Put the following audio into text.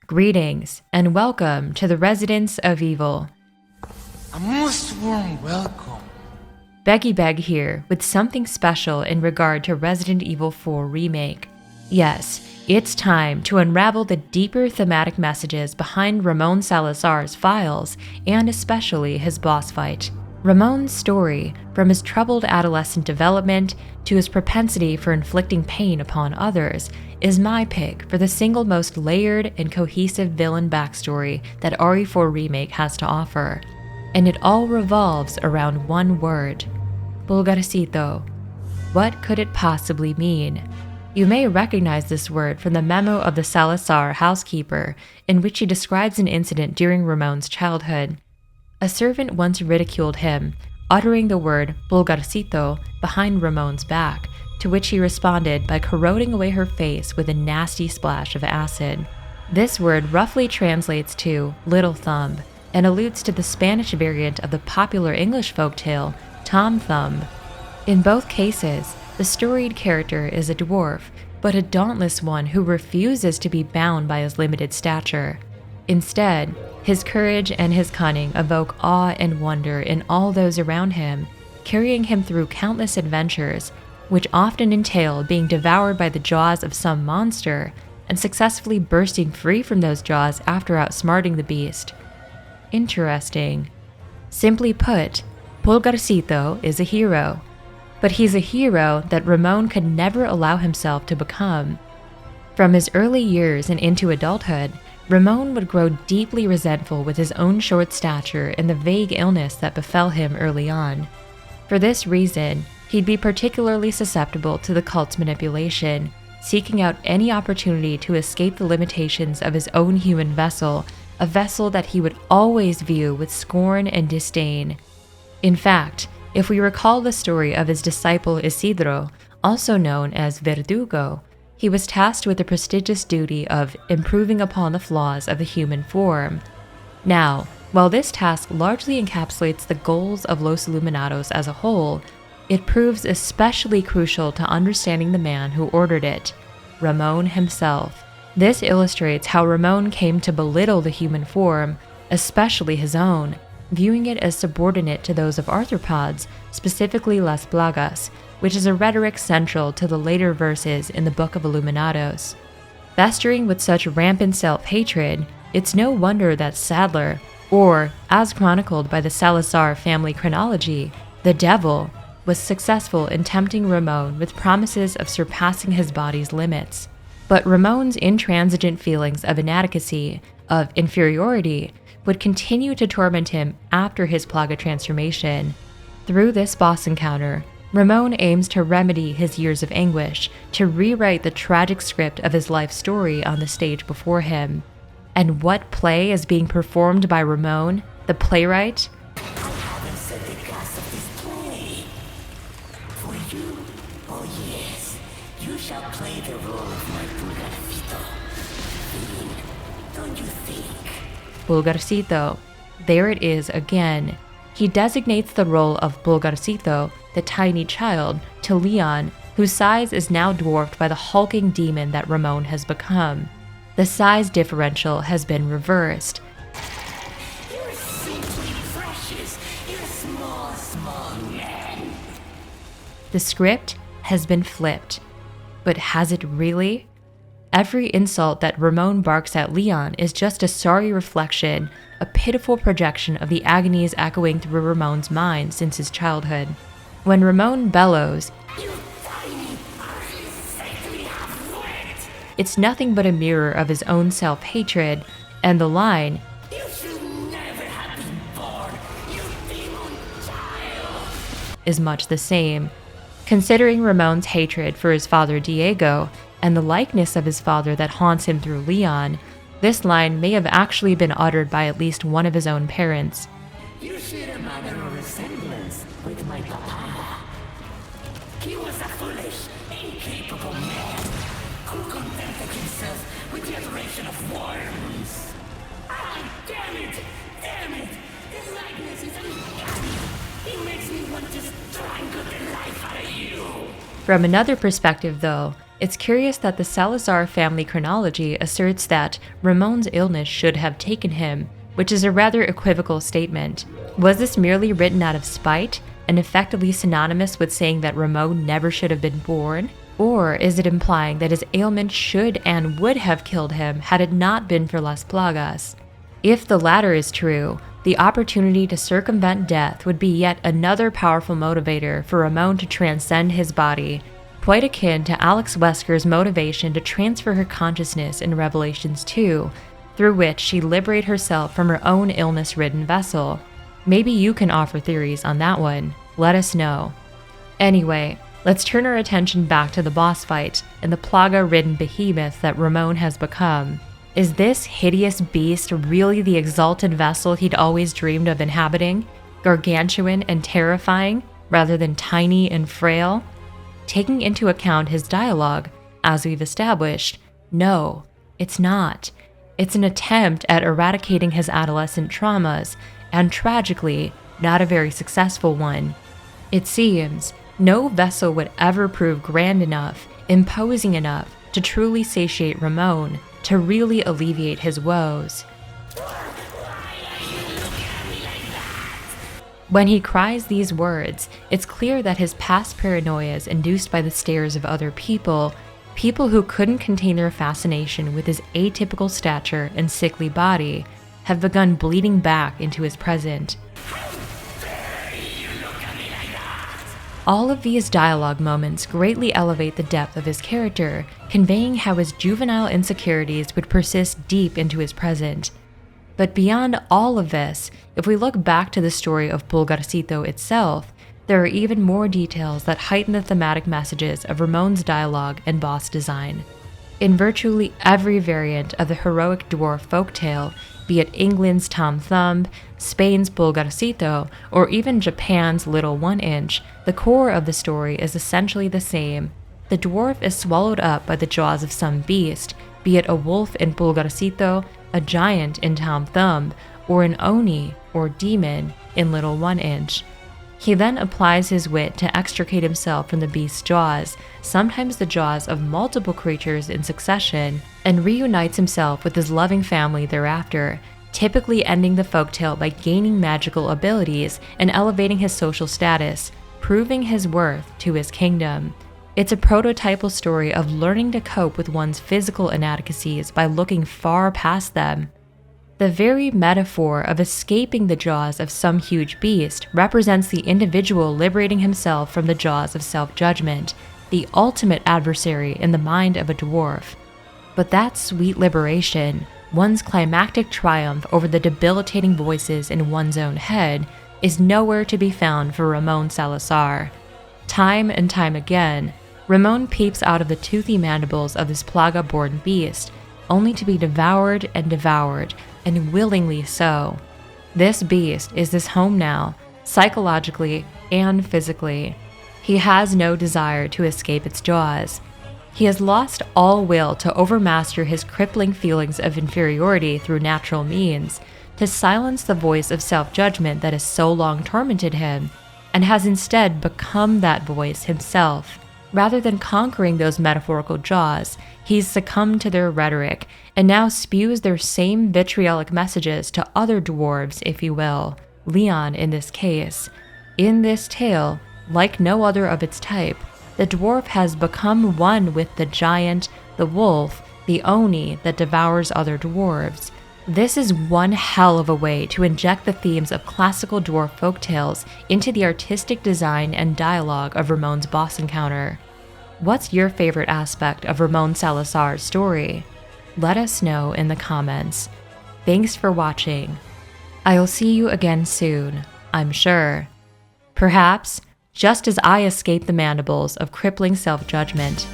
Greetings, and welcome to the residence of evil. A most warm welcome. Beggy Beg here with something special in regard to Resident Evil 4 Remake. Yes, it's time to unravel the deeper thematic messages behind Ramon Salazar's files, and especially his boss fight. Ramon's story, from his troubled adolescent development to his propensity for inflicting pain upon others, is my pick for the single most layered and cohesive villain backstory that RE4 Remake has to offer. And it all revolves around one word: Bulgarcito. What could it possibly mean? You may recognize this word from the memo of the Salazar housekeeper, in which he describes an incident during Ramon's childhood. A servant once ridiculed him, uttering the word Bulgarcito behind Ramon's back, to which he responded by corroding away her face with a nasty splash of acid. This word roughly translates to little thumb, and alludes to the Spanish variant of the popular English folktale, Tom Thumb. In both cases, the storied character is a dwarf, but a dauntless one who refuses to be bound by his limited stature. Instead, his courage and his cunning evoke awe and wonder in all those around him, carrying him through countless adventures, which often entail being devoured by the jaws of some monster, and successfully bursting free from those jaws after outsmarting the beast. Interesting. Simply put, Bulgarcito is a hero. But he's a hero that Ramon could never allow himself to become. From his early years and into adulthood, Ramon would grow deeply resentful with his own short stature and the vague illness that befell him early on. For this reason, he'd be particularly susceptible to the cult's manipulation, seeking out any opportunity to escape the limitations of his own human vessel, a vessel that he would always view with scorn and disdain. In fact, if we recall the story of his disciple Isidro, also known as Verdugo, he was tasked with the prestigious duty of improving upon the flaws of the human form. Now, while this task largely encapsulates the goals of Los Illuminados as a whole, it proves especially crucial to understanding the man who ordered it, Ramon himself. This illustrates how Ramon came to belittle the human form, especially his own, viewing it as subordinate to those of arthropods, specifically las plagas, which is a rhetoric central to the later verses in the Book of Illuminados. Festering with such rampant self-hatred, it's no wonder that Sadler, or, as chronicled by the Salazar family chronology, the devil, was successful in tempting Ramon with promises of surpassing his body's limits. But Ramon's intransigent feelings of inadequacy, of inferiority, would continue to torment him after his plaga transformation. Through this boss encounter, Ramon aims to remedy his years of anguish, to rewrite the tragic script of his life story on the stage before him. And what play is being performed by Ramon, the playwright? I haven't said the cast of this play. For you, oh yes, you shall play the role of my Bulgarcito. Don't you think? Bulgarcito. There it is again. He designates the role of Bulgarcito, the tiny child, to Leon, whose size is now dwarfed by the hulking demon that Ramon has become. The size differential has been reversed. You're simply precious. You're a small man. The script has been flipped. But has it really? Every insult that Ramon barks at Leon is just a sorry reflection, a pitiful projection of the agonies echoing through Ramon's mind since his childhood. When Ramon bellows, You tiny, sickly half-wit. it's nothing but a mirror of his own self-hatred, and the line, You should never have been born, you demon child. is much the same. Considering Ramon's hatred for his father Diego, and the likeness of his father that haunts him through Leon, this line may have actually been uttered by at least one of his own parents. You share a manner of resemblance with my papa. He was a foolish, incapable man who contented himself with the adoration of worms. Ah, damn it! Damn it! His likeness is uncanny. He makes me want to strangle the life out of you. From another perspective, though, It's curious that the Salazar family chronology asserts that Ramon's illness should have taken him, which is a rather equivocal statement. Was this merely written out of spite, and effectively synonymous with saying that Ramon never should have been born? Or is it implying that his ailment should and would have killed him had it not been for las plagas? If the latter is true, the opportunity to circumvent death would be yet another powerful motivator for Ramon to transcend his body, quite akin to Alex Wesker's motivation to transfer her consciousness in Revelations 2, through which she liberate herself from her own illness-ridden vessel. Maybe you can offer theories on that one. Let us know. Anyway, let's turn our attention back to the boss fight and the plaga-ridden behemoth that Ramon has become. Is this hideous beast really the exalted vessel he'd always dreamed of inhabiting? Gargantuan and terrifying, rather than tiny and frail? Taking into account his dialogue, as we've established, no, it's not. It's an attempt at eradicating his adolescent traumas, and tragically, not a very successful one. It seems no vessel would ever prove grand enough, imposing enough, to truly satiate Ramon, to really alleviate his woes. When he cries these words, it's clear that his past paranoias induced by the stares of other people who couldn't contain their fascination with his atypical stature and sickly body, have begun bleeding back into his present. All of these dialogue moments greatly elevate the depth of his character, conveying how his juvenile insecurities would persist deep into his present. But beyond all of this, if we look back to the story of Bulgarcito itself, there are even more details that heighten the thematic messages of Ramon's dialogue and boss design. In virtually every variant of the heroic dwarf folktale, be it England's Tom Thumb, Spain's Bulgarcito, or even Japan's Little One-Inch, the core of the story is essentially the same. The dwarf is swallowed up by the jaws of some beast, be it a wolf in Bulgarcito, a giant in Tom Thumb, or an oni, or demon, in Little One-Inch. He then applies his wit to extricate himself from the beast's jaws, sometimes the jaws of multiple creatures in succession, and reunites himself with his loving family thereafter, typically ending the folktale by gaining magical abilities and elevating his social status, proving his worth to his kingdom. It's a prototypal story of learning to cope with one's physical inadequacies by looking far past them. The very metaphor of escaping the jaws of some huge beast represents the individual liberating himself from the jaws of self-judgment, the ultimate adversary in the mind of a dwarf. But that sweet liberation, one's climactic triumph over the debilitating voices in one's own head, is nowhere to be found for Ramon Salazar. Time and time again, Ramon peeps out of the toothy mandibles of this plaga-born beast, only to be devoured, and willingly so. This beast is his home now, psychologically and physically. He has no desire to escape its jaws. He has lost all will to overmaster his crippling feelings of inferiority through natural means, to silence the voice of self-judgment that has so long tormented him, and has instead become that voice himself. Rather than conquering those metaphorical jaws, he's succumbed to their rhetoric and now spews their same vitriolic messages to other dwarves, if you will, Leon in this case. In this tale, like no other of its type, the dwarf has become one with the giant, the wolf, the oni that devours other dwarves. This is one hell of a way to inject the themes of classical dwarf folktales into the artistic design and dialogue of Ramon's boss encounter. What's your favorite aspect of Ramon Salazar's story? Let us know in the comments. Thanks for watching. I'll see you again soon, I'm sure. Perhaps just as I escape the mandibles of crippling self-judgment.